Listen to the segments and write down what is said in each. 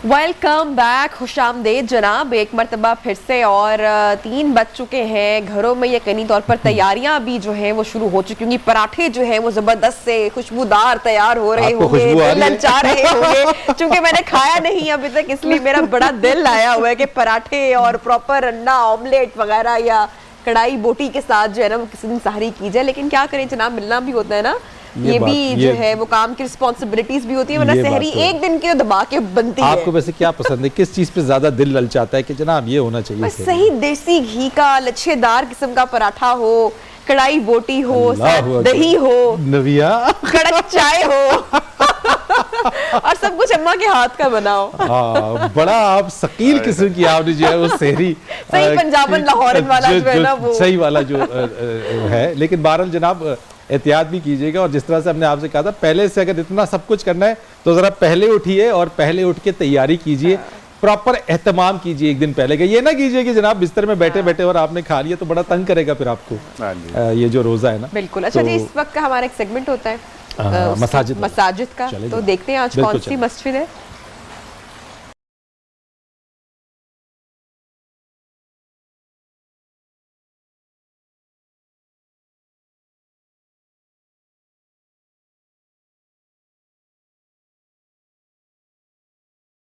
Welcome back, خوش آمدید جناب ایک مرتبہ پھر سے، اور 3 بج چکے ہیں، گھروں میں یقینی طور پر تیاریاں بھی جو ہیں وہ شروع ہو چکی ہوں گی۔ پراٹھے جو ہیں وہ زبردست سے خوشبودار تیار ہو رہے ہوں گے، دل للچا رہے ہوں گے، چونکہ میں نے کھایا نہیں ابھی تک، اس لیے میرا بڑا دل آیا ہوا ہے کہ پراٹھے اور پراپر انڈا آملیٹ وغیرہ یا کڑھائی بوٹی کے ساتھ جو ہے نا وہ کسی دن سحری کی جائے۔ لیکن کیا کریں جناب، ملنا بھی ہوتا ہے نا، یہ بھی جو ہے وہ کام کی رسپانسبلٹیز بھی ہوتی ہے، ورنہ سحری ایک دن کی دبا کے بنتی ہے۔ آپ کو ویسے کیا پسند ہے، کس چیز پہ زیادہ دل للچاتا ہے کہ جناب یہ ہونا چاہیے؟ صحیح دیسی گھی کا لچھے دار قسم کا پراٹھا ہو، کڑھائی بوٹی ہو، دہی ہو، نویا کڑک چائے ہو اور سب کچھ اماں کے ہاتھ کا بنا ہو۔ بڑا آپ ثقیل قسم کی آپ نے جو ہے وہ سحری صحیح پنجابن لاہورن والا جو ہے نا وہ صحیح والا جو ہے۔ لیکن بہرحال جناب احتیاط بھی کیجئے گا، اور جس طرح سے ہم نے آپ سے کہا تھا پہلے سے اگر اتنا سب کچھ کرنا ہے تو ذرا پہلے اٹھیے اور پہلے اٹھ کے تیاری کیجئے، پراپر اہتمام کیجئے ایک دن پہلے کا۔ یہ نہ کیجئے کہ جناب بستر میں بیٹھے بیٹھے اور آپ نے کھا لیا تو بڑا تنگ کرے گا پھر آپ کو یہ جو روزہ ہے نا۔ بالکل۔ اچھا جی، اس وقت کا ہمارا ایک سیگمنٹ ہوتا ہے مساجد کا، تو دیکھتے ہیں آج کون سی مسجد ہے۔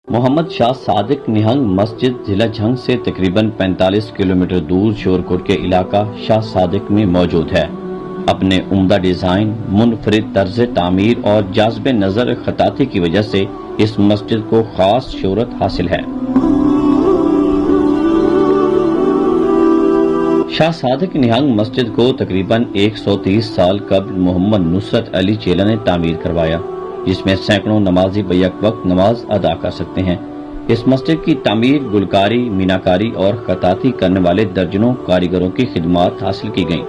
محمد شاہ صادق نہنگ مسجد ضلع جھنگ سے تقریباً 45 کلومیٹر دور شورکوٹ کے علاقہ شاہ صادق میں موجود ہے۔ اپنے عمدہ ڈیزائن، منفرد طرز تعمیر اور جاذب نظر خطاطی کی وجہ سے اس مسجد کو خاص شہرت حاصل ہے۔ شاہ صادق نہنگ مسجد کو تقریباً 130 سال قبل محمد نصرت علی چیلہ نے تعمیر کروایا، جس میں سینکڑوں نمازی بیک وقت نماز ادا کر سکتے ہیں۔ اس مسجد کی تعمیر گلکاری، میناکاری اور خطاطی کرنے والے درجنوں کاریگروں کی خدمات حاصل کی گئیں۔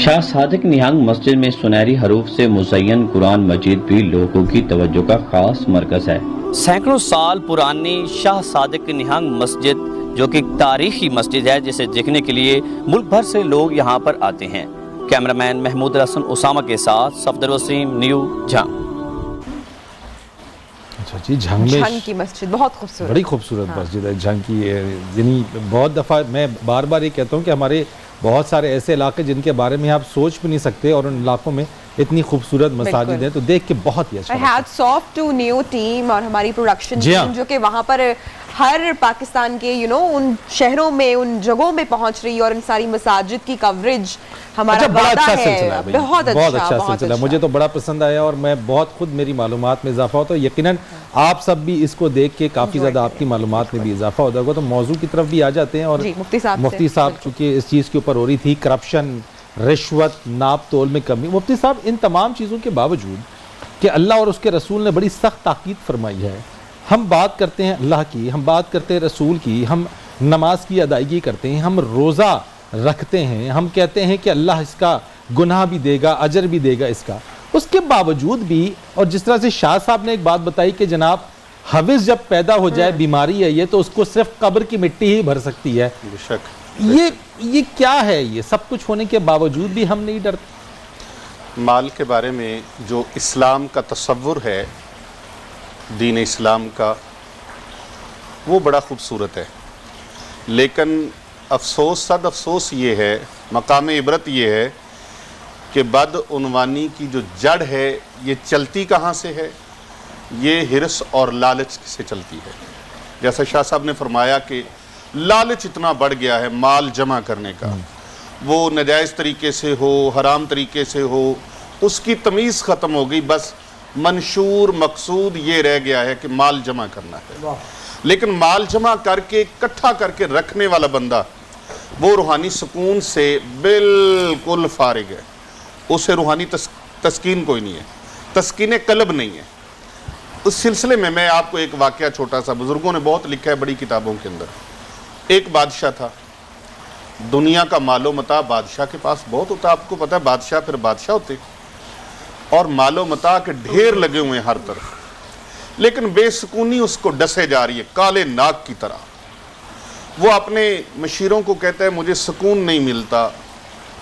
شاہ صادق نہنگ مسجد میں سنہری حروف سے مزین قرآن مجید بھی لوگوں کی توجہ کا خاص مرکز ہے۔ سینکڑوں سال پرانی شاہ صادق نہنگ مسجد جو کہ تاریخی مسجد ہے، جسے دیکھنے کے لیے ملک بھر سے لوگ یہاں پر آتے ہیں۔ کیمرامین محمود الحسن اسامہ کے ساتھ صفدر وسیم، نیو جھنگ۔ اچھا جی، جھنگ کی مسجد بہت خوبصورت، بڑی خوبصورت مسجد ہے جھنگ کی۔ یعنی بہت دفعہ میں بار بار یہ کہتا ہوں کہ ہمارے بہت سارے ایسے علاقے جن کے بارے میں آپ سوچ بھی نہیں سکتے، اور ان علاقوں میں اتنی خوبصورت مساجد ہیں، تو دیکھ کے بہت ہی اچھا لگتا ہے۔ Hats of two new team اور ہماری پروڈکشن ٹیم جو کہ وہاں پر ہر پاکستان کے ان شہروں میں، ان جگہوں میں پہنچ رہی ہے، اور ان ساری مساجد کی کوریج ہمارا وعدہ ہے۔ بہت اچھا سلسلہ، مجھے تو بڑا پسند آیا، اور میں بہت خود میری معلومات میں اضافہ ہوتا ہے۔ یقیناً آپ سب بھی اس کو دیکھ کے کافی زیادہ آپ کی معلومات میں بھی اضافہ ہوتا ہوگا۔ تو موضوع کی طرف بھی آ جاتے ہیں، اور مفتی صاحب چونکہ اس چیز کے اوپر ہو رہی تھی کرپشن، رشوت، ناپ تول میں کمی، مفتی صاحب ان تمام چیزوں کے باوجود کہ اللہ اور اس کے رسول نے بڑی سخت تاکید فرمائی ہے، ہم بات کرتے ہیں اللہ کی، ہم بات کرتے ہیں رسول کی، ہم نماز کی ادائیگی کرتے ہیں، ہم روزہ رکھتے ہیں، ہم کہتے ہیں کہ اللہ اس کا گناہ بھی دے گا، اجر بھی دے گا اس کا، اس کے باوجود بھی، اور جس طرح سے شاہ صاحب نے ایک بات بتائی کہ جناب حوث جب پیدا ہو جائے، بیماری ہے یہ، تو اس کو صرف قبر کی مٹی ہی بھر سکتی ہے۔ یہ کیا ہے؟ یہ سب کچھ ہونے کے باوجود بھی ہم نہیں ڈرتے؟ مال کے بارے میں جو اسلام کا تصور ہے، دین اسلام کا، وہ بڑا خوبصورت ہے، لیکن افسوس، صد افسوس یہ ہے، مقام عبرت یہ ہے کہ بدعنوانی کی جو جڑ ہے یہ چلتی کہاں سے ہے؟ یہ حرص اور لالچ سے چلتی ہے۔ جیسا شاہ صاحب نے فرمایا کہ لالچ اتنا بڑھ گیا ہے مال جمع کرنے کا، وہ ناجائز طریقے سے ہو، حرام طریقے سے ہو، اس کی تمیز ختم ہو گئی، بس منشور مقصود یہ رہ گیا ہے کہ مال جمع کرنا ہے۔ لیکن مال جمع کر کے اکٹھا کر کے رکھنے والا بندہ وہ روحانی سکون سے بالکل فارغ ہے، اسے روحانی تسکین کوئی نہیں ہے، تسکین قلب نہیں ہے۔ اس سلسلے میں آپ کو ایک واقعہ چھوٹا سا، بزرگوں نے بہت لکھا ہے بڑی کتابوں کے اندر۔ ایک بادشاہ تھا، دنیا کا مال و متاع بادشاہ کے پاس بہت ہوتا، آپ کو پتہ ہے بادشاہ پھر بادشاہ ہوتے، اور مال و متاع کے ڈھیر لگے ہوئے ہیں ہر طرف، لیکن بے سکونی اس کو ڈسے جا رہی ہے کالے ناگ کی طرح۔ وہ اپنے مشیروں کو کہتا ہے مجھے سکون نہیں ملتا،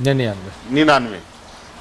99।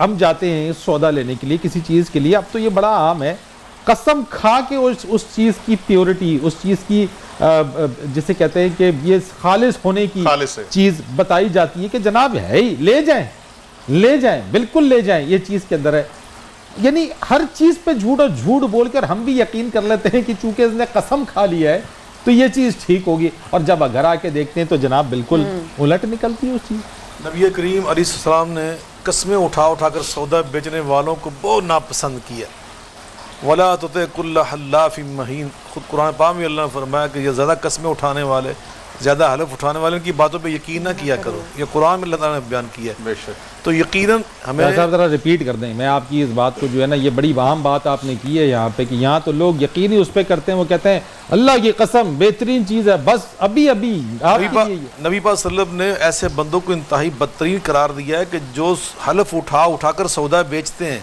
ہم جاتے ہیں سودا لینے کے لیے کسی چیز کے لیے, اب تو یہ بڑا عام ہے, قسم کھا کے اس چیز کی پیورٹی, اس چیز کی جسے کہتے ہیں کہ یہ خالص ہونے کی چیز بتائی جاتی ہے کہ جناب ہے ہی, لے جائیں بالکل لے جائیں, یہ چیز کے اندر ہے. یعنی ہر چیز پہ جھوٹ اور جھوٹ بول کر ہم بھی یقین کر لیتے ہیں کہ چونکہ اس نے قسم کھا لیا ہے تو یہ چیز ٹھیک ہوگی, اور جب گھر آ کے دیکھتے ہیں تو جناب بالکل الٹ نکلتی ہے اس چیز. نبی کریم علیہ السلام نے قسمیں اٹھا کر سودا بیچنے والوں کو بہت ناپسند کیا. وَلَا تُطِعْ كُلَّ حَلَّافٍ مَّهِينٍ, خود قرآن پاک میں اللہ نے فرمایا کہ یہ زیادہ قسمیں اٹھانے والے, زیادہ حلف اٹھانے والے, ان کی باتوں پہ یقین نہ کیا کرو. یہ قرآن میں اللہ تعالیٰ نے بیان کیا ہے. تو یقیناً ہمیں صاحب ذرا ریپیٹ کر دیں, میں آپ کی اس بات کو جو ہے نا, یہ بڑی اہم بات آپ نے کی ہے یہاں پہ کہ یہاں تو لوگ یقینی اس پہ کرتے ہیں, وہ کہتے ہیں اللہ کی قسم بہترین چیز ہے, بس ابھی نبی پاک صلی اللہ علیہ وسلم نے ایسے بندوں کو انتہائی بدترین قرار دیا ہے کہ جو حلف اٹھا کر سودا بیچتے ہیں,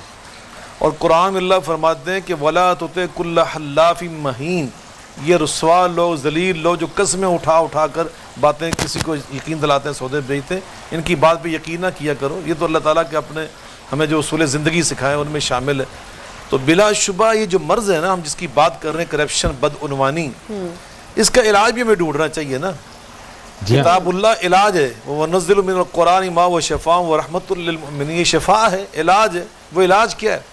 اور قرآن میں اللہ فرماتے ہیں کہ وَلَا تُطِعْ كُلَّ حَلَّافٍ مَّهِينٍ, یہ رسوا لوگ, ذلیل لوگ جو قسمیں اٹھا کر باتیں کسی کو یقین دلاتے ہیں, سودے بیچتے ہیں, ان کی بات پہ یقین نہ کیا کرو. یہ تو اللہ تعالیٰ کے اپنے ہمیں جو اصول زندگی سکھائے ان میں شامل ہے. تو بلا شبہ یہ جو مرض ہے نا, ہم جس کی بات کر رہے ہیں, کرپشن, بدعنوانی, اس کا علاج بھی ہمیں ڈھونڈنا چاہیے نا. کتاب اللہ علاج ہے, وَنَزِّلُ مِنَ الْقُرْآنِ مَا هُوَ شِفَاءٌ وَرَحْمَةٌ لِّلْمُؤْمِنِينَ, یہ شفا ہے, علاج ہے. وہ علاج کیا ہے؟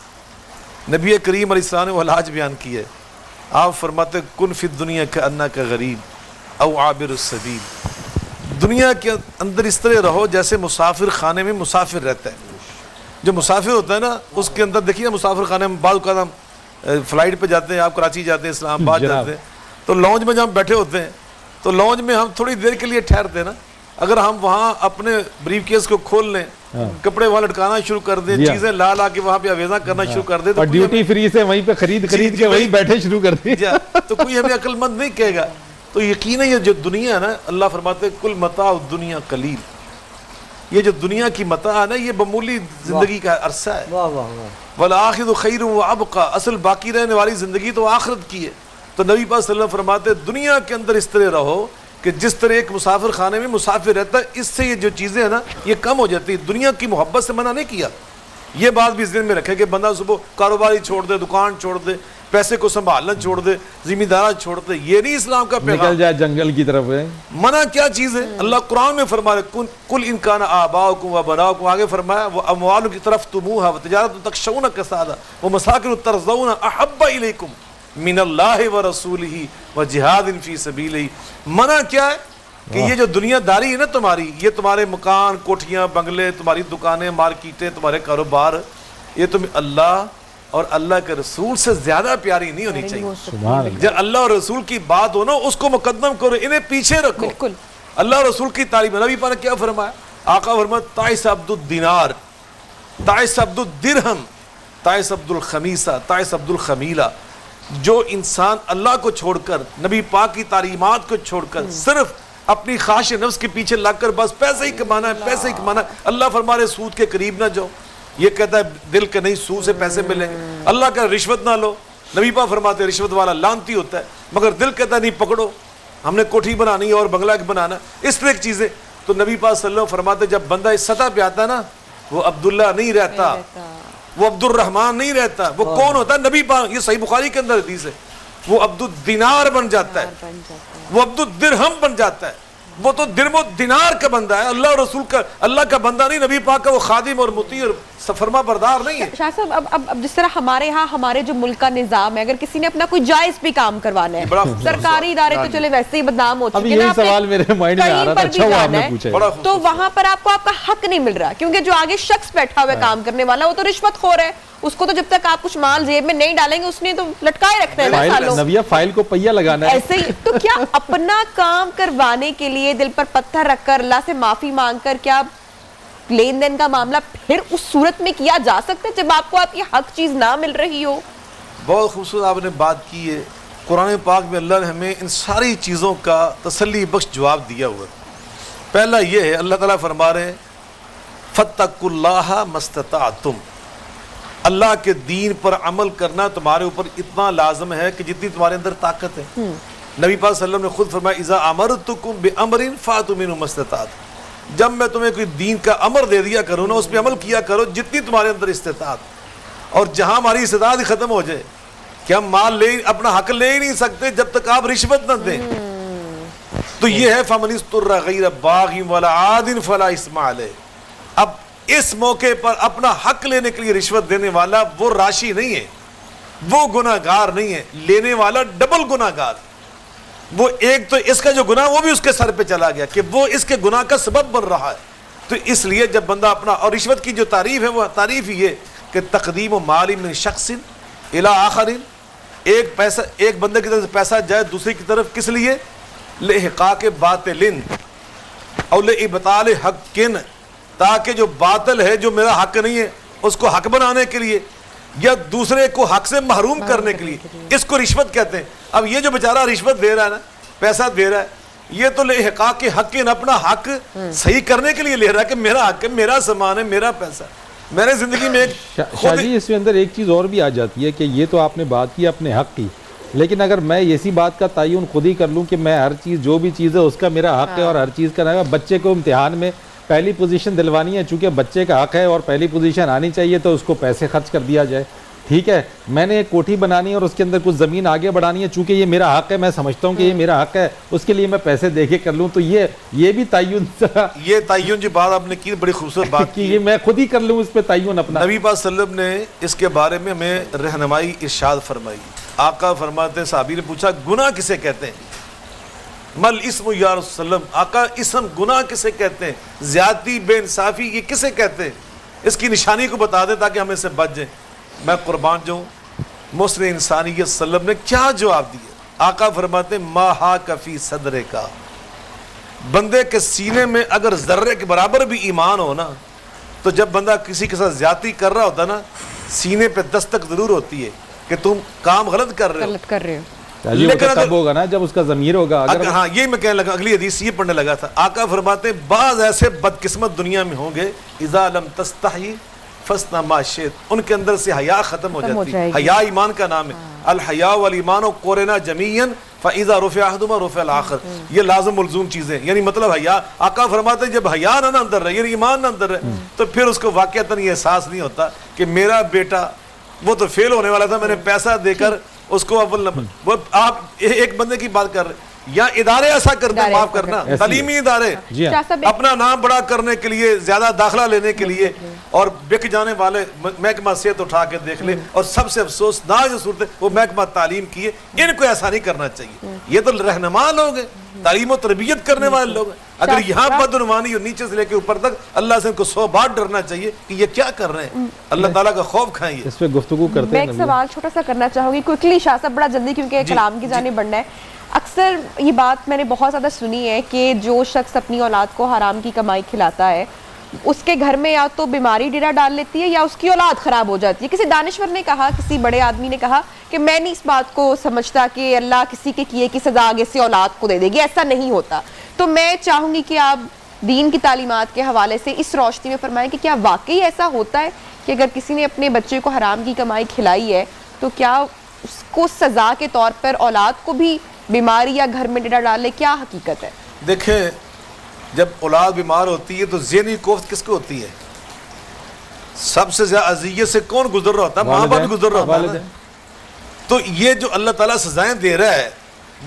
نبی کریم علیہ السلام نے وہ علاج بیان کیا ہے. آپ فرماتے کن فی الدنیا کأنک غریب او عابر السبیل, دنیا کے اندر اس طرح رہو جیسے مسافر خانے میں مسافر رہتا ہے. جو مسافر ہوتا ہے نا, اس کے اندر دیکھیے نا, مسافر خانے میں بعض اوقات ہم فلائٹ پہ جاتے ہیں, آپ کراچی جاتے ہیں, اسلام آباد جاتے ہیں, تو لانج میں جب ہم بیٹھے ہوتے ہیں تو لانج میں ہم تھوڑی دیر کے لیے ٹھہرتے ہیں نا. اگر ہم وہاں اپنے بریف کیس کو کھول لیں, کپڑے وہاں لٹکانا شروع کر دیں, چیزیں لا کے وہاں پہ آویزاں کرنا شروع کر دیں, اور ڈیوٹی فری سے وہیں پہ خرید کے وہیں بیٹھے شروع کر دیں, تو کوئی ہمیں عقل مند نہیں کہے گا. تو یقینا یہ جو دنیا ہے نا, اللہ فرماتے ہیں کل متاع الدنیا قلیل, یہ جو دنیا کی متاع ہے نا, یہ معمولی زندگی کا عرصہ ہے. والآخرۃ خیر وابقیٰ, اصل باقی رہنے والی زندگی تو آخرت کی ہے. تو نبی پاک صلی اللہ علیہ وسلم فرماتے ہیں دنیا کے اندر اس طرح رہو کہ جس طرح ایک مسافر خانے میں مسافر رہتا ہے, اس سے یہ جو چیزیں ہیں نا یہ کم ہو جاتی ہے. دنیا کی محبت سے منع نہیں کیا. یہ بات بھی اس دن میں رکھے کہ بندہ صبح کاروباری چھوڑ دے, دکان چھوڑ دے, پیسے کو سنبھالنا چھوڑ دے, ذمہ دارا چھوڑ دے, یہ نہیں اسلام کا پیغام. نکل جائے جنگل کی طرف ہے. منع کیا چیز ہے؟ اللہ قرآن میں فرما رہے کل ان کان آباؤکم وابناؤکم, آگے فرمایا وہ اموال کی طرف تموہا وتجارت تخشون کسادہ ومساکن ترضون احب الیکم من اللہ ورسولہ وجہاد فی سبیلہ. منع کیا ہے کہ یہ جو دنیا داری ہے نا تمہاری, یہ تمہارے مکان, کوٹھیاں, بنگلے, تمہاری دکانیں, مارکیٹیں, تمہارے کاروبار, یہ تم اللہ اور اللہ کے رسول سے زیادہ پیاری نہیں ہونی چاہیے. جب اللہ اور رسول کی بات ہو نا, اس کو مقدم کرو, انہیں پیچھے رکھو. اللہ اور رسول کی تعلیم. نبی پاک نے کیا فرمایا؟ آقا فرمایا تعس عبد الدینار, تعس عبد الدرہم, تعس عبد الخمیسہ, تعس عبد الخمیلہ. جو انسان اللہ کو چھوڑ کر, نبی پاک کی تعلیمات کو چھوڑ کر, صرف اپنی خواہش نفس کے پیچھے لگ کر بس پیسے ہی کمانا ہے, پیسے ہی کمانا ہے. اللہ فرما رہے سود کے قریب نہ جاؤ. یہ کہتا ہے دل کے نہیں, سود سے پیسے ملیں گے. اللہ کا رشوت نہ لو. نبی پاک فرماتے ہیں رشوت والا لعنتی ہوتا ہے, مگر دل کہتا ہے نہیں پکڑو, ہم نے کوٹھی بنانی ہے اور بنگلہ بنانا, اس طرح کی چیزیں. تو نبی پاک صلی اللہ علیہ وسلم فرماتے جب بندہ اس سطح پہ آتا ہے نا, وہ عبداللہ نہیں رہتا, وہ عبد الرحمن نہیں رہتا. وہ کون ہوتا ہے؟ نبی پاک, یہ صحیح بخاری کے اندر حدیث ہے, وہ عبد الدینار بن جاتا ہے, وہ عبد الدرہم بن جاتا ہے. وہ تو درم و دینار کا بندہ ہے, اللہ اور رسول کا, اللہ کا بندہ نہیں. نبی پاک کا وہ خادم اور مطیع اور فرما بردار نہیں ہے. شاہ صاحب اب جس طرح ہمارے ہاں ہمارے جو ملک کا نظام ہے, اگر کسی نے اپنا کوئی جائز بھی کام کروانا ہے, سرکاری ادارے تو چلے ویسے ہی بدنام ہو چکے ہیں, سوال میرے مائنڈ میں آ رہا تھا, اچھا وہ آپ نے پوچھا, تو وہاں پر آپ کو آپ کا حق نہیں مل رہا, کیونکہ جو آگے شخص بیٹھا ہوا ہے کام کرنے والا, وہ تو رشوت خور ہے. اس کو تو جب تک آپ کچھ مال جیب میں نہیں ڈالیں گے, اس نے تو لٹکائے رکھنا ہے نا سالوں. نبیہ فائل کو پہیا لگانا ہے ایسے ہی. تو کیا اپنا کام کروانے کے لیے دل پر پتھر رکھ کر اللہ سے معافی مانگ کر کیا لین دین کا معاملہ پھر اس صورت میں کیا جا سکتا ہے جب آپ کو آپ کی حق چیز نہ مل رہی ہو؟ بہت خوبصورت آپ نے بات کی ہے. قرآن پاک میں اللہ نے ہمیں ان ساری چیزوں کا تسلی بخش جواب دیا ہوا ہے. پہلا یہ ہے, اللہ تعالیٰ فرما رہے ہیں فَاتَّقُوا اللَّهَ مَا اسْتَطَعْتُمْ, اللہ کے دین پر عمل کرنا تمہارے اوپر اتنا لازم ہے کہ جتنی تمہارے اندر طاقت ہے. نبی پاک صلی اللہ علیہ وسلم نے خود فرمایا اِذَا أَمَرْتُكُمْ بِأَمْرٍ فَأْتُوا مِنْهُ مَا اسْتَطَعْتُمْ, جب میں تمہیں کوئی دین کا امر دے دیا کروں نا، اس پہ عمل کیا کرو جتنی تمہارے اندر استطاعت، اور جہاں ہماری استطاعت ہی ختم ہو جائے کہ ہم مال اپنا حق لے ہی نہیں سکتے جب تک آپ رشوت نہ دیں، تو یہ ہے فَمَنِ اسْتُرَّ غَيْرَ بَاغٍ وَلَا عَادٍ فَلَا إِثْمَ عَلَيْهِ۔ اب اس موقع پر اپنا حق لینے کے لیے رشوت دینے والا وہ راشی نہیں ہے، وہ گناہگار نہیں ہے، لینے والا ڈبل گناہگار، وہ ایک تو اس کا جو گناہ وہ بھی اس کے سر پہ چلا گیا کہ وہ اس کے گناہ کا سبب بن رہا ہے۔ تو اس لیے جب بندہ اپنا، اور رشوت کی جو تعریف ہے وہ تعریف ہی ہے کہ تقدیم و مال من شخص الی آخر، ایک بندے کی طرف سے پیسہ جائے دوسرے کی طرف، کس لیے؟ لإحقاق باطل اور لإبطال حق، تاکہ جو باطل ہے جو میرا حق نہیں ہے اس کو حق بنانے کے لیے، یا دوسرے کو حق سے محروم کرنے کے لیے، اس کو رشوت کہتے ہیں۔ اب یہ جو بیچارہ رشوت دے رہا ہے نا، پیسہ دے رہا ہے، یہ تو لإحقاق حق، اپنا حق صحیح کرنے کے لیے لے رہا ہے کہ میرا حق ہے، میرا سامان ہے، میرا پیسہ۔ میں نے زندگی میں شاہ جی اس کے اندر ایک چیز اور بھی آ جاتی ہے کہ یہ تو آپ نے بات کی اپنے حق کی، لیکن اگر میں اسی بات کا تعین خود ہی کر لوں کہ میں ہر چیز جو بھی چیز ہے اس کا میرا حق ہے اور ہر چیز کا نہ، بچے کو امتحان میں پہلی پوزیشن دلوانی ہے، چونکہ بچے کا حق ہے اور پہلی پوزیشن آنی چاہیے تو اس کو پیسے خرچ کر دیا جائے، ٹھیک ہے۔ میں نے ایک کوٹھی بنانی ہے اور اس کے اندر کچھ زمین آگے بڑھانی ہے، چونکہ یہ میرا حق ہے، میں سمجھتا ہوں کہ یہ میرا حق ہے، اس کے لیے میں پیسے دے کے کر لوں، تو یہ بھی تعین، یہ تعین جو بات آپ نے کی بڑی خوبصورت بات کی، یہ میں خود ہی کر لوں اس پہ تعین اپنا۔ نبی پاک صلی اللہ علیہ وسلم نے اس کے بارے میں ہمیں رہنمائی ارشاد فرمائی۔ آقا فرماتے ہیں، صحابی نے پوچھا گناہ کسے کہتے ہیں؟ مل اسم یا رسول اللہ، آقا اسم گناہ کسے کہتے ہیں؟ زیادتی، بے انصافی، یہ کسے کہتے ہیں؟ اس کی نشانی کو بتا دیں تاکہ ہم اس سے بچ جائیں۔ میں قربان جاؤں، محسن انسانیت صلی اللہ علیہ وسلم نے کیا جواب دیا؟ آقا فرماتے ہیں ما حاک فی صدرے کا، بندے کے سینے میں اگر ذرے کے برابر بھی ایمان ہو نا، تو جب بندہ کسی کے ساتھ زیادتی کر رہا ہوتا نا، سینے پہ دستک ضرور ہوتی ہے کہ تم کام غلط کر رہے ہو۔ لیکن تب ہوگا نا جب اس کا ضمیر ہوگا۔ ہاں یہ میں کہنے لگا، اگلی حدیث یہ پڑھنے لگا تھا۔ آقا فرماتے ہیں بعض ایسے بدقسمت دنیا میں ہوں گے، اذا لم تستحی فاصنع ما شئت، ان کے اندر سے حیا ختم ہو جاتی ہے۔ حیا ایمان کا نام ہے، الحیا والایمان قرنا جمیعا فاذا رفع احدهما رفع الاخر، یہ لازم ملزوم چیزیں، یعنی مطلب حیا، آقا فرماتے ہیں جب حیا نہ اندر رہے، یعنی ایمان نہ اندر رہے، تو پھر اس کو واقعتاً یہ احساس نہیں ہوتا کہ میرا بیٹا وہ تو فیل ہونے والا تھا، میں نے پیسہ دے کر اس کو اول نمبر، وہ آپ ایک بندے کی بات کر رہے، یا ادارے ایسا کرتے ہیں، معاف کرنا، تعلیمی ادارے اپنا نام بڑا کرنے کے لیے، زیادہ داخلہ لینے کے لیے، اور بک جانے والے محکمہ صحت اٹھا کے دیکھ لیں، اور سب سے افسوس ناک جو صورت ہے وہ محکمہ تعلیم کی ہے، ان کو ایسا نہیں کرنا چاہیے۔ یہ تو رہنما لوگ ہیں، تعلیم و تربیت کرنے والے لوگ ہیں، اگر یہاں بدعنوانی اور نیچے سے لے کے اوپر تک، اللہ سے ان کو 100 بار ڈرنا چاہیے کہ یہ کیا کر رہے ہیں، اللہ تعالیٰ کا خوف کھائیں۔ اس پہ گفتگو کرتے ہیں۔ میں ایک سوال چھوٹا سا کرنا چاہوں گی کوئکلی شاہ صاحب، بڑا جلدی، کیونکہ کلام کی جانب بڑھنا ہے۔ اکثر یہ بات میں نے بہت زیادہ سنی ہے کہ جو شخص اپنی اولاد کو حرام کی کمائی کھلاتا ہے، اس کے گھر میں یا تو بیماری ڈیرا ڈال لیتی ہے یا اس کی اولاد خراب ہو جاتی ہے۔ کسی دانشور نے کہا، کسی بڑے آدمی نے کہا کہ میں نہیں اس بات کو سمجھتا کہ اللہ کسی کے کیے کی سزا آگے سے اولاد کو دے دے گی، ایسا نہیں ہوتا۔ تو میں چاہوں گی کہ آپ دین کی تعلیمات کے حوالے سے اس روشنی میں فرمائیں کہ کیا واقعی ایسا ہوتا ہے کہ اگر کسی نے اپنے بچے کو حرام کی کمائی کھلائی ہے تو کیا اس کو سزا کے طور پر اولاد کو بھی بیماری یا گھر میں ڈیرا ڈالے؟ کیا حقیقت ہے؟ دیکھیں، جب اولاد بیمار ہوتی ہے تو ذہنی کوفت کس کو ہوتی ہے؟ سب سے زیادہ اذیت سے کون گزر رہا ہوتا ہے؟ ماں باپ گزر رہا ہوتا ہے۔ تو یہ جو اللہ تعالیٰ سزائیں دے رہا ہے،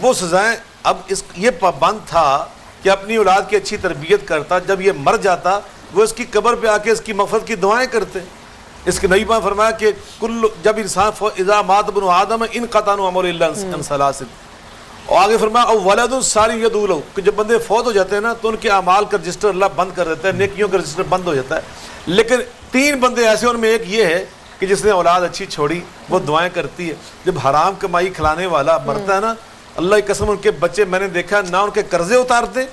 وہ سزائیں اب یہ پابند تھا کہ اپنی اولاد کی اچھی تربیت کرتا، جب یہ مر جاتا وہ اس کی قبر پہ آ کے اس کی مغفرت کی دعائیں کرتے۔ اس کے نبی پاک فرمایا کہ جب انسان اذا مات ابن آدم انقطع عنہ عمل الا عن ثلاث، اور آگے فرمایا او ولد صالح یدعو لہ، کہ جب بندے فوت ہو جاتے ہیں نا تو ان کے اعمال کا رجسٹر اللہ بند کر دیتا ہے، نیکیوں کا رجسٹر بند ہو جاتا ہے۔ لیکن 3 بندے ایسے، ان میں ایک یہ ہے کہ جس نے اولاد اچھی چھوڑی، وہ دعائیں کرتی ہے۔ جب حرام کمائی کھلانے والا مرتا ہے نا، اللہ کی قسم ان کے بچے میں نے دیکھا نہ ان کے قرضے اتارتے،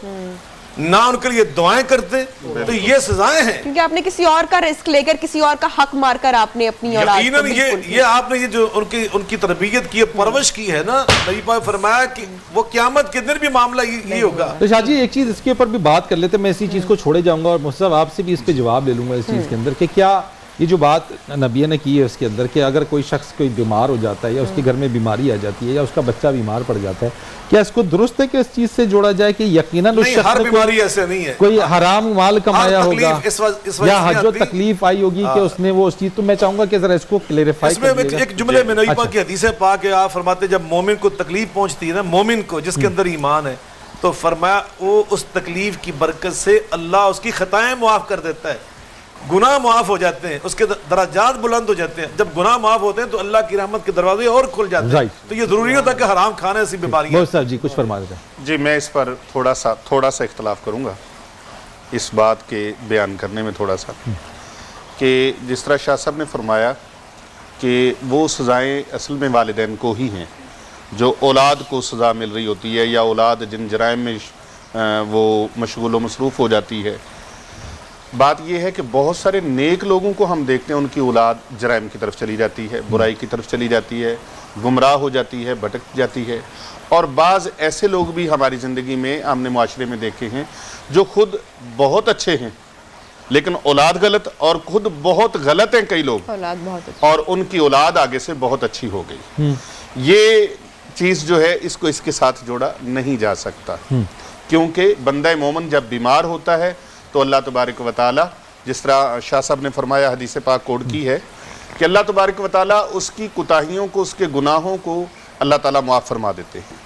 نہ ان کے لیے دعائیں کرتے، تو یہ سزائیں ہیں، کیونکہ آپ نے کسی اور کا رزق لے کر، کسی اور کا حق مار کر آپ نے اپنی اولاد کو یہ آپ نے یہ جو ان کی تربیت کی، پرورش کی ہے نا، نبی پاک فرمایا کہ وہ قیامت کے دن بھی معاملہ یہ ہوگا۔ تو شاہ جی ایک چیز اس کے اوپر بھی بات کر لیتے، میں اسی چیز کو چھوڑے جاؤں گا اور مصطفیٰ آپ سے بھی اس پہ جواب لے لوں گا اس چیز کے اندر، کہ کیا یہ جو بات نبی نے کی ہے اس کے اندر کہ اگر کوئی شخص کوئی بیمار ہو جاتا ہے یا اس کے گھر میں بیماری آ جاتی ہے یا اس کا بچہ بیمار پڑ جاتا ہے، کیا اس کو درست ہے کہ اس چیز سے جوڑا جائے کہ یقیناً اس نہیں، شخص ہر نے بیماری ایسے نہیں ہے، کوئی حرام مال کمایا ہوگا اس وجہ یا سے حج و تکلیف آئی ہوگی کہ اس نے وہ اس چیز، تو میں چاہوں گا کہ ذرا اس کو کلیریفائی اس میں ایک جملے میں نبی پاک کی حدیث ہے پاک کہ آپ فرماتے ہیں جب مومن کو تکلیف پہنچتی ہے نا، مومن کو جس کے اندر ایمان ہے، تو فرمایا وہ اس تکلیف کی برکت سے اللہ اس کی خطائیں معاف کر دیتا ہے، گناہ معاف ہو جاتے ہیں، اس کے درجات بلند ہو جاتے ہیں. جب گناہ معاف ہوتے ہیں تو اللہ کی رحمت کے دروازے اور کھل جاتے ہیں. تو یہ ضروری ہوتا ہے کہ حرام کھانے سے بیماری بہت صاحب جی کچھ فرما دیتے ہیں. جی میں اس پر تھوڑا سا اختلاف کروں گا اس بات کے بیان کرنے میں تھوڑا سا، کہ جس طرح شاہ صاحب نے فرمایا کہ وہ سزائیں اصل میں والدین کو ہی ہیں، جو اولاد کو سزا مل رہی ہوتی ہے یا اولاد جن جرائم میں وہ مشغول و مصروف ہو جاتی ہے. بات یہ ہے کہ بہت سارے نیک لوگوں کو ہم دیکھتے ہیں ان کی اولاد جرائم کی طرف چلی جاتی ہے، برائی کی طرف چلی جاتی ہے، گمراہ ہو جاتی ہے، بھٹک جاتی ہے. اور بعض ایسے لوگ بھی ہماری زندگی میں ہم نے معاشرے میں دیکھے ہیں جو خود بہت اچھے ہیں لیکن اولاد غلط، اور خود بہت غلط ہیں کئی لوگ اور ان کی اولاد آگے سے بہت اچھی ہو گئی. یہ چیز جو ہے اس کو اس کے ساتھ جوڑا نہیں جا سکتا، کیونکہ بندہ مومن جب بیمار ہوتا ہے تو اللہ تبارک و تعالی، جس طرح شاہ صاحب نے فرمایا حدیث پاک کوڈ کی ہے کہ اللہ تبارک و تعالی اس کی کوتاہیوں کو، اس کے گناہوں کو اللہ تعالی معاف فرما دیتے ہیں.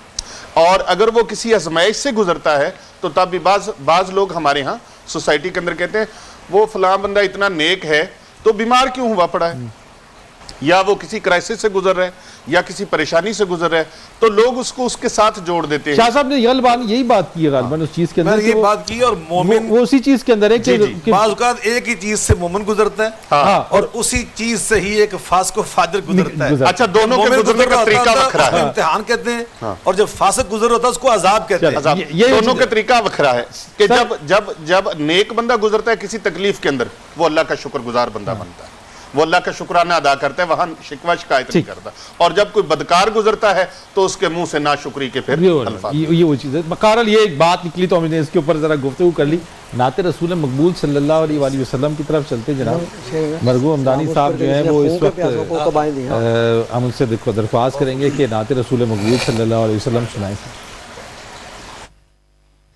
اور اگر وہ کسی آزمائش سے گزرتا ہے تو تب بھی بعض لوگ ہمارے ہاں سوسائٹی کے اندر کہتے ہیں وہ فلاں بندہ اتنا نیک ہے تو بیمار کیوں ہوا پڑا ہے، یا وہ کسی کرائسس سے گزر رہا ہے یا کسی پریشانی سے گزر رہا ہے، تو لوگ اس کو اس کے ساتھ جوڑ دیتے ہیں. شاہ صاحب نے یہی بات کی ہے غالباً اس چیز کے اندر، یہ بات کی. اور مومن وہ اسی چیز کے اندر ہے کہ بعض اوقات ایک ہی چیز سے مومن گزرتا ہے اور اسی چیز سے ہی ایک فاسق و فاجر گزرتا ہے. اچھا دونوں کے گزرنے کا طریقہ وکھرا ہے، امتحان کہتے ہیں، اور جب فاسق گزر ہوتا ہے اس کو عذاب کہتے ہیں. دونوں کا طریقہ وکھرا ہے کہ جب نیک بندہ گزرتا ہے کسی تکلیف کے اندر وہ اللہ کا شکر گزار بندہ بنتا ہے، وہ اللہ کا شکرانہ ادا کرتا ہے، وہاں شکوہ شکایت نہیں کرتا. اور جب کوئی بدکار گزرتا ہے تو اس کے منہ سے ناشکری کے پھر الفاظ. یہ وہ چیز ہے. بہرحال یہ ایک بات نکلی تو ہم نے اس کے اوپر ذرا گفتگو کر لی. نعت رسول مقبول صلی اللہ علیہ وآلہ وسلم کی طرف چلتے جناب. مرغوب حمدانی صاحب جو ہیں وہ اس وقت ہم ان سے درخواست کریں گے کہ نعت رسول مقبول صلی اللہ علیہ وسلم سنائیں.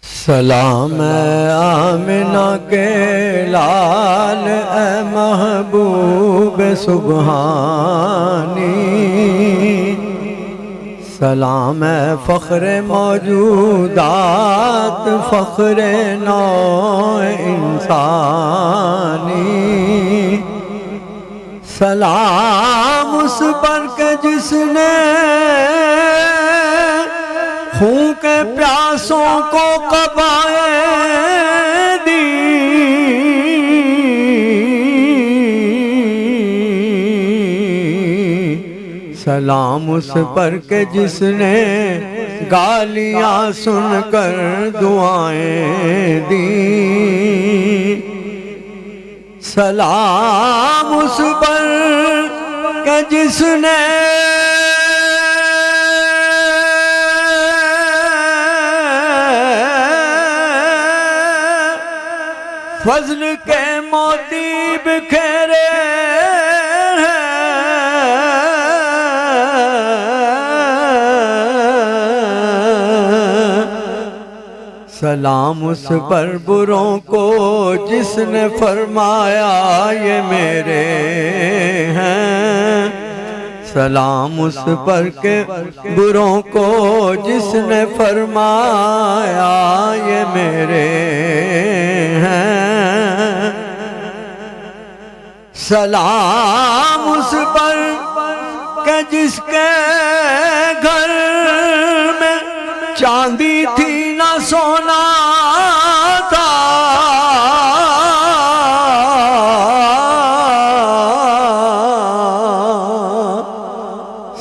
سلام آمنہ کے لال اے محبوب سبحانی، سلام اے فخر موجودات فخر نوع انسانی، سلام اس پر کہ جس نے خون کے پیاسوں کو قبائیں دی، سلام اس پر کہ جس نے گالیاں سن کر دعائیں دی، سلام اس پر کہ جس نے فضل کے موتی بکھیرے سلام اس پر بروں کو جس نے فرمایا یہ میرے ہیں، سلام اس پر کہ بروں کو جس نے فرمایا یہ میرے ہیں، سلام اس پر کہ جس کے گھر میں چاندی تھی نہ سونا تھا،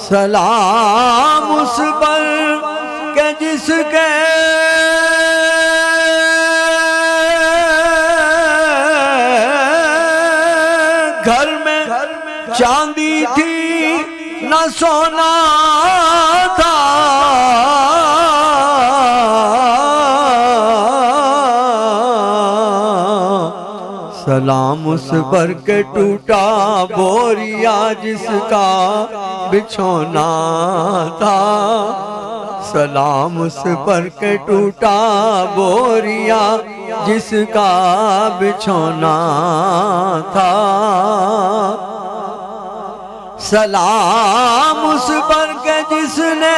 سلام اس پر کہ جس کے گھر میں چاندی تھی نہ سونا تھا، سلام اس پر کے ٹوٹا بوریا جس کا بچھونا تھا، سلام اس پر کے ٹوٹا بوریا جس کا بچھونا تھا، سلام اس پر کے جس نے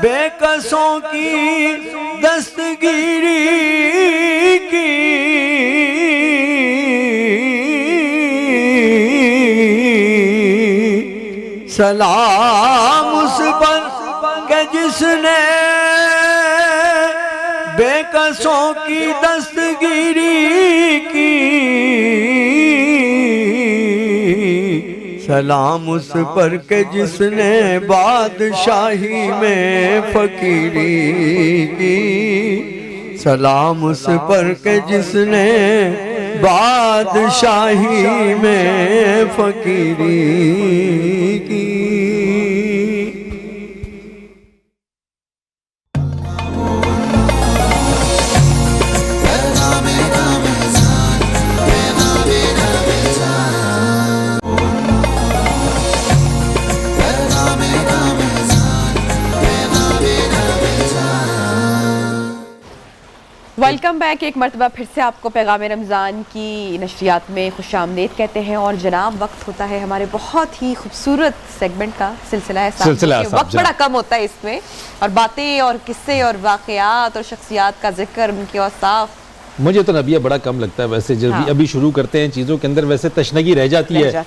بے کسوں کی دستگیری کی، سلام اس پر کہ جس نے بے کسوں کی دستگیری کی، سلام اس پر کہ جس نے بادشاہی میں فقیری کی، سلام اس پر کہ جس نے بادشاہی میں فقیری کی۔ ویلکم بیک، ایک مرتبہ پھر سے آپ کو پیغام رمضان کی نشریات میں خوش آمدید کہتے ہیں، اور جناب وقت ہوتا ہے ہمارے بہت ہی خوبصورت سیگمنٹ کا، سلسلہ وقت بڑا کم ہوتا ہے اس میں، اور باتیں اور قصے اور واقعات اور شخصیات کا ذکر، ان کے اوصاف مجھے تو نبیہ بڑا کم لگتا ہے ویسے، جب ابھی شروع کرتے ہیں چیزوں کے اندر ویسے تشنگی رہ جاتی ہے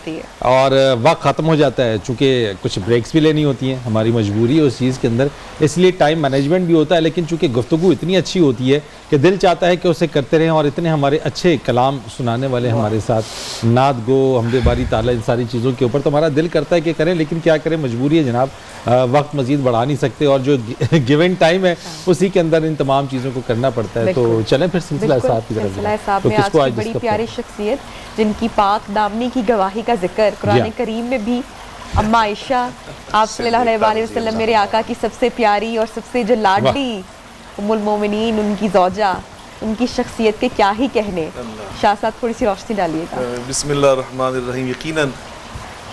اور وقت ختم ہو جاتا ہے، چونکہ کچھ بریکس بھی لینی ہوتی ہیں، ہماری مجبوری ہے اس چیز کے اندر، اس لیے ٹائم مینجمنٹ بھی ہوتا ہے، لیکن چونکہ گفتگو اتنی اچھی ہوتی ہے کہ دل چاہتا ہے کہ اسے کرتے رہیں، اور اتنے ہمارے اچھے کلام سنانے والے ہمارے ساتھ، نعت گو، حمد باری تعالیٰ، ان ساری چیزوں کے اوپر تو ہمارا دل کرتا ہے کہ کریں، لیکن کیا کریں، مجبوری ہے جناب، وقت مزید بڑھا نہیں سکتے، اور جو گیون ٹائم ہے اسی کے اندر ان تمام چیزوں کو کرنا پڑتا ہے۔ تو چلیں پھر سلسلہ صاحب کی طرف صاحب میں آج کی بڑی پیاری شخصیت جن کی پاک دامنی کی گواہی کا ذکر قرآن کریم میں بھی، اما عائشہ، آپ صلی اللہ علیہ وسلم میرے آقا کی سب سے پیاری اور سب سے جو لاڈلی ام المومنین، ان کی زوجہ، ان کی شخصیت کے کیا ہی کہنے، شاہ صاحب تھوڑی سی روشنی ڈالیے گا۔ بسم اللہ الرحمن الرحیم۔ یقیناً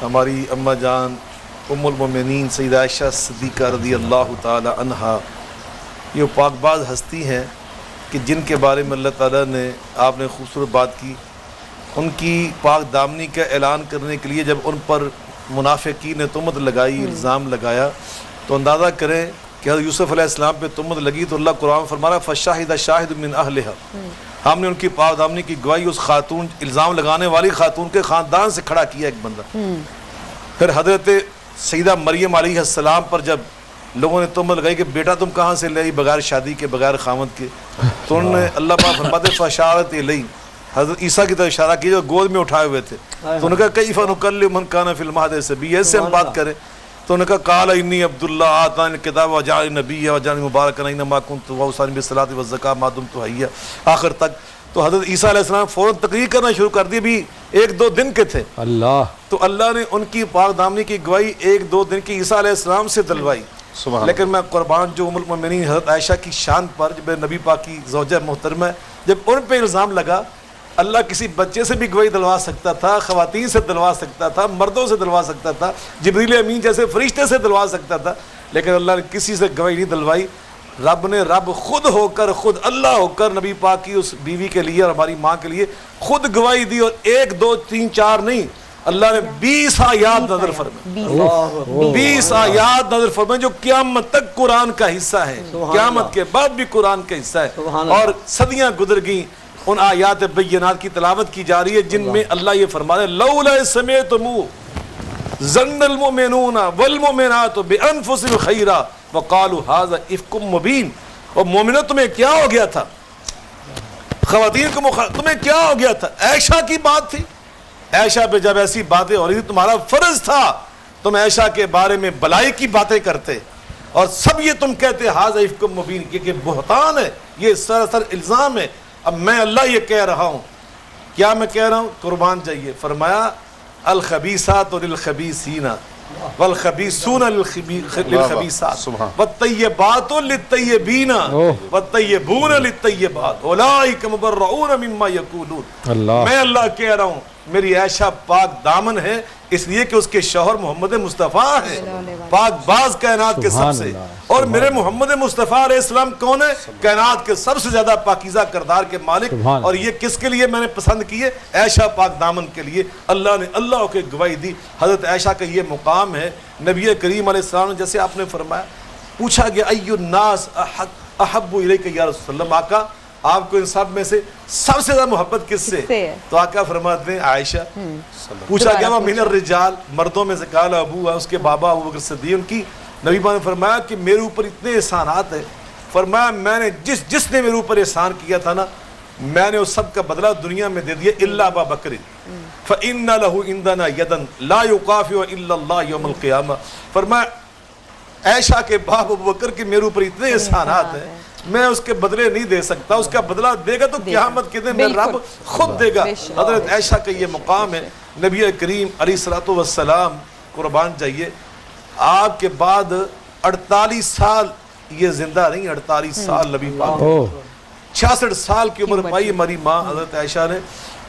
ہماری اما جان ام المومنین سیدہ عائشہ صدیقہ رضی اللہ تعالی عنہا یہ پاک باز ہستی ہیں کہ جن کے بارے میں اللہ تعالیٰ نے، آپ نے خوبصورت بات کی، ان کی پاک دامنی کا اعلان کرنے کے لیے جب ان پر منافقین نے تہمت لگائی، الزام لگایا، تو اندازہ کریں کہ حضرت یوسف علیہ السلام پہ تہمت لگی تو اللہ قرآن فرما رہا ہے فَشَاهِدَ شَاهِدٌ مِّنْ أَهْلِهَا، ہم نے ان کی پاک دامنی کی گواہی اس خاتون، الزام لگانے والی خاتون کے خاندان سے کھڑا کیا ایک بندہ۔ پھر حضرت سیدہ مریم علیہ السلام پر جب لوگوں نے تہمت لگائی کہ بیٹا تم کہاں سے لے آئی بغیر شادی کے، بغیر خامد کے، تو انہوں نے اللہ پاک فرماتے فَشَارَتْ إِلَيْهِ، حضرت عیسیٰ کی طرف اشارہ کیا جو گود میں اٹھائے ہوئے تھے، تو انہوں نے کہا کیف نکلم من کان فی المہد صبیا، ایسے ہم بات کریں، تو انہوں نے کہا قال انی عبداللہ آتانی الکتاب وجعلنی نبیا وجعلنی مبارکا اینما کنت واوصانی بالصلاۃ والزکاۃ ما دمت حیا، آخر تک۔ تو حضرت عیسیٰ علیہ السلام فوراً تقریر کرنا شروع کر دی، بھی ایک دو دن کے تھے، اللہ تو اللہ نے ان کی پاک دامنی کی گواہی ایک دو دن کی عیسیٰ علیہ السلام سے دلوائی۔ لیکن میں قربان جو ام المؤمنین حضرت عائشہ کی شان پر، جب نبی پاک کی زوجہ محترمہ، جب ان پہ الزام لگا، اللہ کسی بچے سے بھی گواہی دلوا سکتا تھا، خواتین سے دلوا سکتا تھا، مردوں سے دلوا سکتا تھا، جبریل امین جیسے فرشتے سے دلوا سکتا تھا، لیکن اللہ نے کسی سے گواہی نہیں دلوائی۔ رب نے، رب خود ہو کر، خود اللہ ہو کر نبی پاک کی اس بیوی کے لیے اور ہماری ماں کے لیے خود گواہی دی، اور ایک دو تین چار نہیں، اللہ نے 20 آیات نظر فرمائے، 20 آیات نظر فرمائے جو قیامت تک قرآن کا حصہ ہے، قیامت کے بعد بھی قرآن کا حصہ ہے، اور صدیاں گزر گئیں، ان آیات بینات کی تلاوت کی جا رہی ہے جن میں اللہ یہ فرما رہے لولا سمعتموہ ظن المؤمنون والمؤمنات بانفسهم خیرا وقالوا هذا افک مبین۔ اور مومنوں تمہیں کیا ہو گیا تھا، خواتین کو تمہیں کیا ہو گیا تھا، عائشہ کی بات تھی، عائشہ پہ جب ایسی باتیں ہو رہی تھی تمہارا فرض تھا تم عائشہ کے بارے میں بلائی کی باتیں کرتے، اور سب یہ تم کہتے هذا افک مبین، یہ بہتان ہے، یہ سراسر الزام ہے۔ اب میں اللہ یہ کہہ رہا ہوں، کیا میں کہہ رہا ہوں، قربان جائیے، فرمایا الخبیثات للخبیثین، والخبیثون للخبیثات سبحان والطیبات للطیبین والطیبون للطیبات اولئک مبرؤون مما یقولون. اللہ میں اللہ کہہ رہا ہوں میری عائشہ پاک دامن ہے اس لیے کہ اس کے شوہر محمد مصطفیٰ ہے پاک باز کائنات کے سب سے. اور میرے محمد مصطفیٰ علیہ السلام کون ہے؟ کائنات کے سب سے زیادہ پاکیزہ کردار کے مالک. اور یہ کس کے لیے میں نے پسند کیے؟ عائشہ پاک دامن کے لیے. اللہ نے اللہ کے گواہی دی. حضرت عائشہ کا یہ مقام ہے. نبی کریم علیہ السلام نے جیسے آپ نے فرمایا پوچھا گیا ای الناس احب الیک یا رسول اللہ، آقا آپ کو ان سب میں سے سب سے زیادہ محبت کس سے؟ تو آقا فرماتے ہیں عائشہ. پوچھا گیا وہ من الرجال، مردوں میں سے قال ابو، اس کے بابا ابو بکر صدیق. ان کی نبی پاک نے فرمایا کہ میرے اوپر اتنے احسانات ہیں. فرمایا میں نے جس نے میرے اوپر احسان کیا تھا نا میں نے اس سب کا بدلہ دنیا میں دے دیا الا ابا بکر فإن له عندنا يدا لا يقافئ الا الله يوم القيامة. فرمایا عائشہ کے باپ ابو بکر کے میرے اوپر اتنے احسانات ہیں میں اس کے بدلے نہیں دے سکتا. اس کا بدلہ دے گا تو قیامت کے دن میرا رب خود دے گا. حضرت عائشہ کا یہ مقام ہے. نبی کریم علیہ الصلوۃ والسلام قربان جائیے آپ کے بعد 48 سال یہ زندہ نہیں. 48 سال نبی پاک 66 سال کی عمر پائی ہماری ماں حضرت عائشہ نے.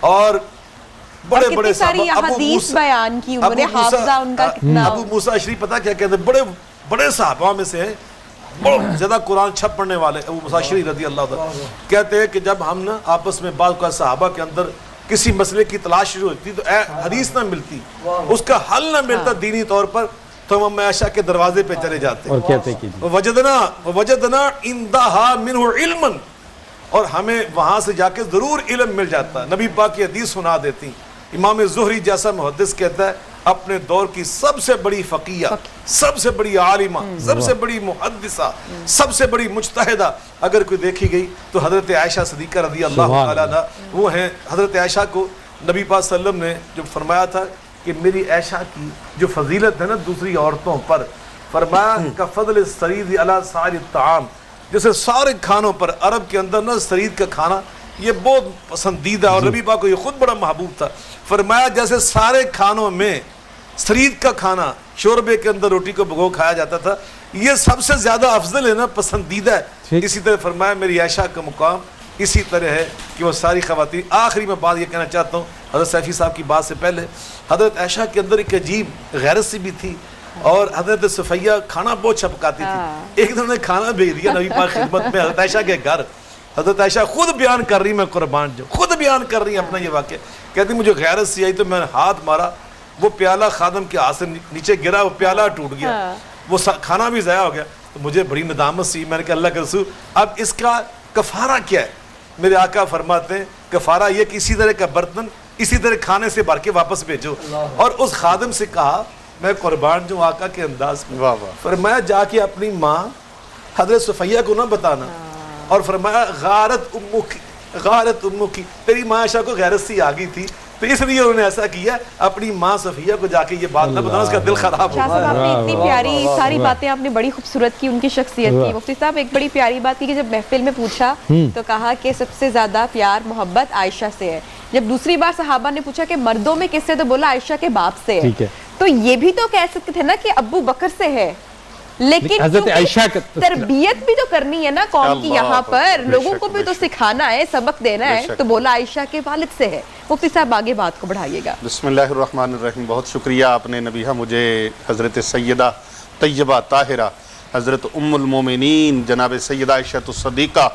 اور بڑے بڑے ابو موسیٰ اشری پتہ کیا کہتے ہیں؟ بڑے صحابہ میں سے ہیں بہت زیادہ قرآن چھپ پڑھنے والے. ابو موسیٰ اشری رضی اللہ تعالیٰ کہتے ہیں کہ جب ہم نا آپس میں بعض کا صحابہ کے اندر کسی مسئلے کی تلاش شروع ہوتی تو حدیث نہ ملتی اس کا حل نہ ملتا دینی طور پر تو ہم عائشہ کے دروازے پہ چلے جاتے اور کہتے کہ وجدنا عندہا منہ علما، اور ہمیں وہاں سے جا کے ضرور علم مل جاتا. نبی پاک کی حدیث سنا دیتی. امام زہری جیسا محدث کہتا ہے اپنے دور کی سب سے بڑی فقیہ، سب سے بڑی عالمہ، سب سے بڑی محدثہ، سب سے بڑی مجتہدہ اگر کوئی دیکھی گئی تو حضرت عائشہ صدیقہ رضی اللہ تعالیٰ عنہ وہ ہیں. حضرت عائشہ کو نبی پاک صلی اللہ علیہ وسلم نے جو فرمایا تھا کہ میری عائشہ کی جو فضیلت ہے نا دوسری عورتوں پر، فرمایا کا فضل السرید علی سائر الطعام، جیسے سارے کھانوں پر عرب کے اندر نا سرید کا کھانا یہ بہت پسندیدہ اور نبی پاک کو یہ خود بڑا محبوب تھا. فرمایا جیسے سارے کھانوں میں سرید کا کھانا شوربے کے اندر روٹی کو بھگو کھایا جاتا تھا یہ سب سے زیادہ افضل ہے نا پسندیدہ ہے. اسی طرح فرمایا میری عائشہ کا مقام اسی طرح ہے کہ وہ ساری خواتین. آخری میں بات یہ کہنا چاہتا ہوں حضرت سیفی صاحب کی بات سے پہلے، حضرت عائشہ کے اندر ایک عجیب غیرت سی بھی تھی اور حضرت صفیہ کھانا بہت اچھا پکاتی تھی. ایک دن نے کھانا بھیج دیا نبی پاک خدمت میں حضرت عائشہ کے گھر. حضرت عائشہ خود بیان کر رہی، میں قربان جو خود بیان کر رہی ہیں اپنا یہ واقعہ. کہتی مجھے غیرت سی آئی تو میں نے ہاتھ مارا وہ پیالہ خادم کے ہاتھ سے نیچے گرا وہ پیالہ ٹوٹ گیا وہ کھانا بھی ضائع ہو گیا. تو مجھے بڑی ندامت سی. میں نے کہا اللہ کے رسول اب اس کا کفارہ کیا ہے؟ میرے آقا فرماتے ہیں کفارہ یہ کہ اسی طرح کا برتن اسی طرح کھانے سے بھر کے واپس بھیجو. اور اس خادم سے کہا میں قربان جو آقا کے انداز میں فرمایا جا کے اپنی ماں حضرت صفیہ کو نہ بتانا. اور فرمایا غارت امک کی تیری ماں عائشہ کو غیرت سی آ گئی تھی تو اس لیے انہوں نے ایسا کیا اپنی ماں صفیہ کو جا کے یہ بات نہ بتانا اس کا دل خراب ہو. شاہ صاحب آپ نے اتنی پیاری ساری باتیں آپ نے بڑی خوبصورت کی ان کی شخصیت کی. مفتی صاحب ایک بڑی پیاری بات کی کہ جب محفل میں پوچھا تو کہا کہ سب سے زیادہ پیار محبت عائشہ سے ہے. جب دوسری بار صحابہ نے پوچھا کہ مردوں میں کس سے تو بولا عائشہ کے باپ سے ہے. تو یہ بھی تو کہہ سکتے تھے نا کہ ابو بکر سے ہے لیکن حضرت عائشہ تربیت بھی تو کرنی ہے نا قوم کی یہاں پر لوگوں کو بھی تو سکھانا ہے سبق دینا ہے تو بولا عائشہ کے والد سے ہے. مفتی صاحب آگے بات کو بڑھائیے گا. بسم اللہ الرحمن الرحیم. بہت شکریہ آپ نے نبیہ مجھے حضرت سیدہ طیبہ طاہرہ حضرت ام المومنین جناب سیدہ عائشہ الصدیقہ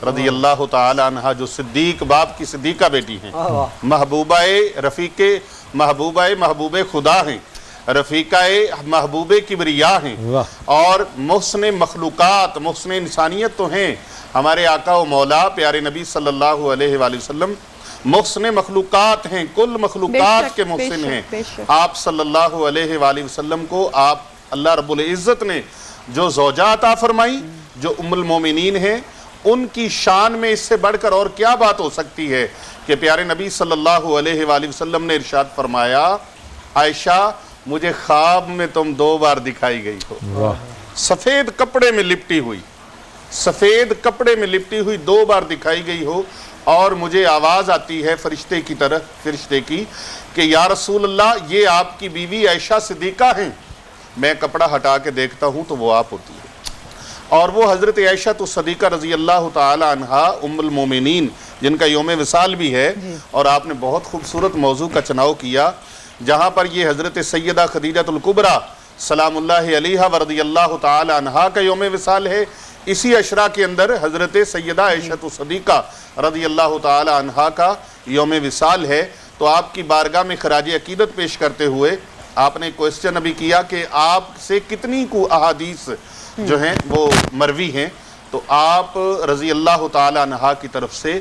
رضی اللہ تعالی عنہ جو صدیق باپ کی صدیقہ بیٹی ہیں محبوبہ رفیق محبوب خدا ہیں رفیقہ محبوب کبریا ہیں اور محسن مخلوقات محسن انسانیت تو ہیں ہمارے آقا و مولا پیارے نبی صلی اللہ علیہ وآلہ وسلم محسن مخلوقات ہیں کل مخلوقات کے محسن ہیں. آپ صلی اللہ علیہ وآلہ وسلم کو آپ اللہ رب العزت نے جو زوجہ عطا فرمائی جو ام المومنین ہیں ان کی شان میں اس سے بڑھ کر اور کیا بات ہو سکتی ہے کہ پیارے نبی صلی اللہ علیہ وآلہ وسلم نے ارشاد فرمایا عائشہ مجھے خواب میں تم 2 بار دکھائی گئی ہو سفید کپڑے میں لپٹی ہوئی 2 بار دکھائی گئی ہو اور مجھے آواز آتی ہے فرشتے کی کہ یا رسول اللہ یہ آپ کی بیوی عائشہ صدیقہ ہیں میں کپڑا ہٹا کے دیکھتا ہوں تو وہ آپ ہوتی ہے. اور وہ حضرت عائشہ صدیقہ رضی اللہ تعالی عنہا ام المومنین جن کا یوم وصال بھی ہے, اور آپ نے بہت خوبصورت موضوع کا چناؤ کیا جہاں پر یہ حضرت سیدہ خدیجہ الکبریٰ سلام اللہ علیہا ورضی اللہ تعالی عنہا کا یوم وصال ہے. اسی عشرہ کے اندر حضرت سیدہ عائشہ صدیقہ رضی اللہ تعالی عنہا کا یوم وصال ہے. تو آپ کی بارگاہ میں خراج عقیدت پیش کرتے ہوئے آپ نے کوئسچن ابھی کیا کہ آپ سے کتنی کو احادیث جو ہیں وہ مروی ہیں, تو آپ رضی اللہ تعالی عنہا کی طرف سے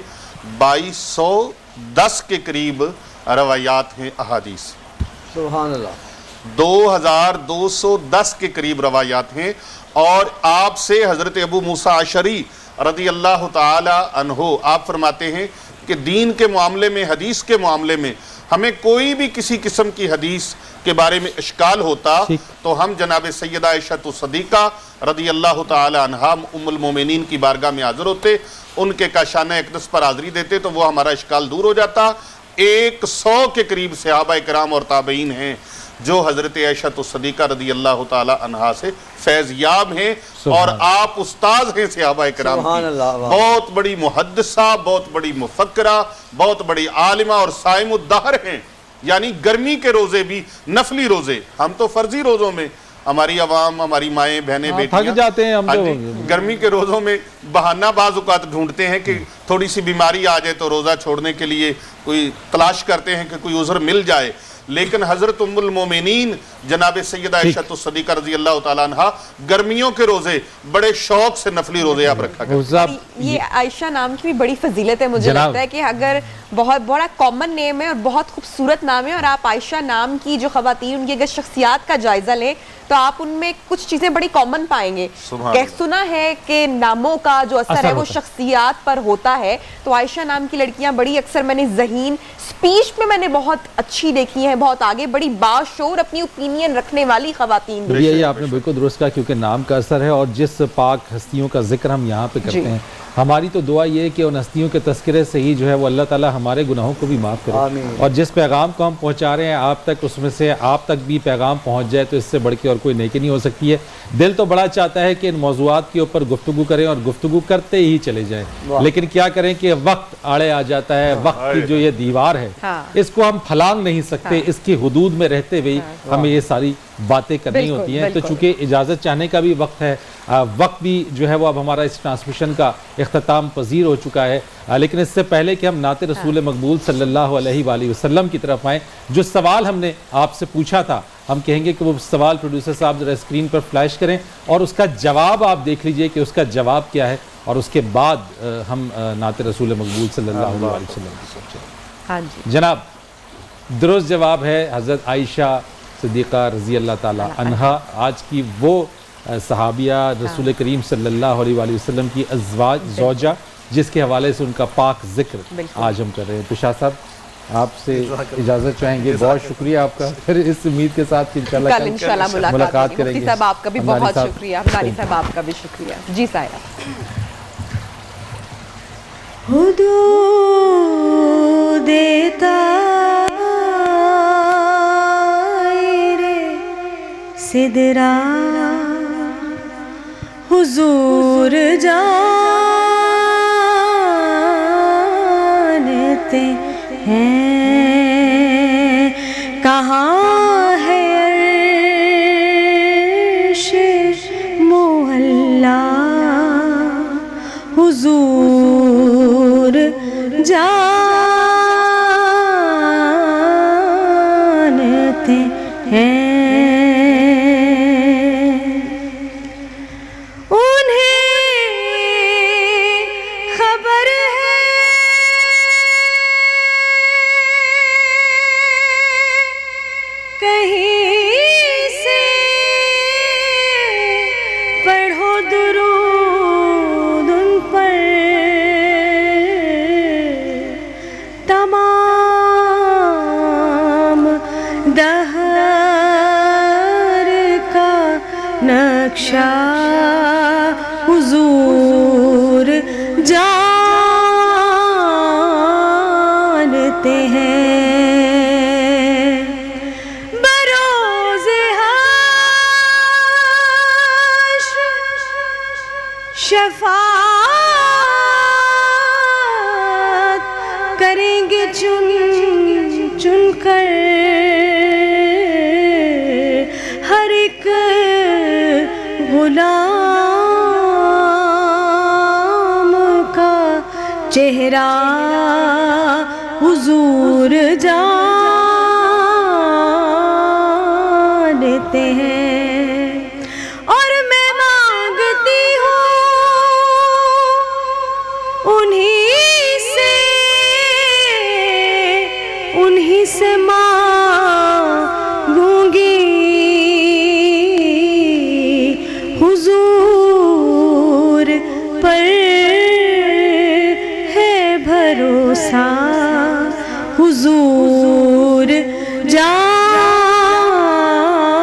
2210 کے قریب روایات ہیں احادیث. سبحان اللہ. 2210 کے قریب روایات ہیں. اور آپ سے حضرت ابو موسیٰ اشعری رضی اللہ تعالی عنہ آپ فرماتے ہیں کہ دین کے معاملے میں, حدیث کے معاملے میں ہمیں کوئی بھی کسی قسم کی حدیث کے بارے میں اشکال ہوتا تو ہم جناب سیدہ عائشہ صدیقہ رضی اللہ تعالی عنہا ام المومنین کی بارگاہ میں حاضر ہوتے, ان کے کاشانہ اقدس پر حاضری دیتے تو وہ ہمارا اشکال دور ہو جاتا. 100 کے قریب صحابہ کرام اور تابعین ہیں جو حضرت عائشہ صدیقہ رضی اللہ تعالی عنہا سے فیض یاب ہیں, اور آپ استاذ ہیں صحابہ کرام کی. بہت بڑی محدثہ, بہت بڑی مفکرہ, بہت بڑی عالمہ اور صائم الدہر ہیں. یعنی گرمی کے روزے بھی نفلی روزے, ہم تو فرضی روزوں میں ہماری عوام, ہماری مائیں بہنیں بیٹیاں جاتے ہیں, ہم گرمی کے روزوں میں بہانہ بعض اوقات ڈھونڈتے ہیں کہ تھوڑی سی بیماری آ جائے تو روزہ چھوڑنے کے لیے کوئی تلاش کرتے ہیں کہ کوئی عذر مل جائے. لیکن حضرت ام المومنین جناب سیدہ عائشہ صدیقہ رضی اللہ تعالیٰ عنہا گرمیوں کے روزے بڑے شوق سے نفلی روزے آپ رکھا کرتے. یہ عائشہ نام کی بھی بڑی فضیلت ہے, مجھے لگتا ہے کہ اگر بہت بڑا کامن نیم ہے اور بہت خوبصورت نام ہے, اور آپ عائشہ نام کی جو خواتین ان کی اگر شخصیات کا جائزہ لیں تو آپ ان میں کچھ چیزیں بڑی کامن پائیں گے. سنا ہے کہ ناموں کا جو اثر ہے وہ شخصیات پر ہوتا ہے, تو عائشہ نام کی لڑکیاں بڑی اکثر میں نے ذہین, سپیچ میں نے بہت اچھی دیکھی ہیں, بہت آگے, بڑی باشعور, اپنی اوپینین رکھنے والی خواتین. یہ آپ نے بالکل درست کہا, کیونکہ نام کا اثر ہے. اور جس پاک ہستیوں کا ذکر ہم یہاں پہ کرتے ہیں, ہماری تو دعا یہ ہے کہ ان ہستیوں کے تذکرے سے ہی جو ہے وہ اللہ تعالیٰ ہمارے گناہوں کو بھی معاف کرے. اور جس پیغام کو ہم پہنچا رہے ہیں آپ تک, اس میں سے آپ تک بھی پیغام پہنچ جائے تو اس سے بڑھ کے اور کوئی نیکی نہیں ہو سکتی ہے. دل تو بڑا چاہتا ہے کہ ان موضوعات کے اوپر گفتگو کریں اور گفتگو کرتے ہی چلے جائیں, لیکن کیا کریں کہ وقت آڑے آ جاتا ہے. وقت کی جو یہ دیوار ہے اس کو ہم پھلانگ نہیں سکتے, اس کی حدود میں رہتے ہوئے ہمیں یہ ساری باتیں کرنی ہوتی ہیں. تو چونکہ اجازت چاہنے کا بھی وقت ہے, وقت بھی جو ہے وہ اب ہمارا اس ٹرانسمیشن کا اختتام پذیر ہو چکا ہے. لیکن اس سے پہلے کہ ہم نعت رسول مقبول صلی اللہ علیہ وآلہ وسلم کی طرف آئیں, جو سوال ہم نے آپ سے پوچھا تھا, ہم کہیں گے کہ وہ سوال پروڈیوسر صاحب ذرا اسکرین پر فلیش کریں اور اس کا جواب آپ دیکھ لیجئے کہ اس کا جواب کیا ہے, اور اس کے بعد ہم نعت رسول مقبول صلی اللہ علیہ وسلم کی سوچیں. جناب, درست جواب ہے حضرت عائشہ صدیقہ رضی اللہ تعالی عنہا, آج کی وہ صحابیہ رسول کریم صلی اللہ علیہ وآلہ وسلم کی ازواج زوجہ جس کے حوالے سے ان کا پاک ذکر آج ہم کر رہے ہیں. تو شاہ صاحب آپ سے اجازت چاہیں گے, بہت شکریہ آپ کا, پھر اس امید کے ساتھ کہ انشاءاللہ ملاقات کریں گے. مفتی صاحب آپ کا بھی بہت شکریہ, نانی صاحب آپ کا بھی شکریہ. جی سایہ. حدود سدرا حضور جانتے ہیں کہاں ہے عرش معلا, حضور جانتے ہیں. حضور جانتے ہیں بروز شفاعت کریں گے چن چن کر ہر ایک غلام کا چہرہ حضور جانتے ہیں اور میں مانگتی ہوں انہی سے مانگوں گی حضور پر ہے بھروسہ حضور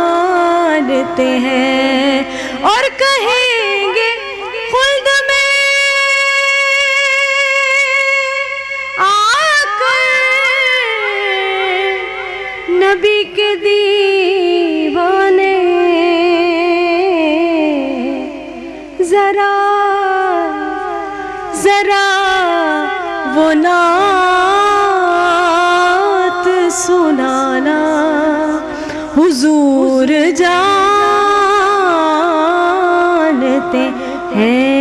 جانتے ہیں اور کہیں گے خلد میں آ کر نبی کے دیوانے ذرا وہ نعت سنانا حضور جانتے ہیں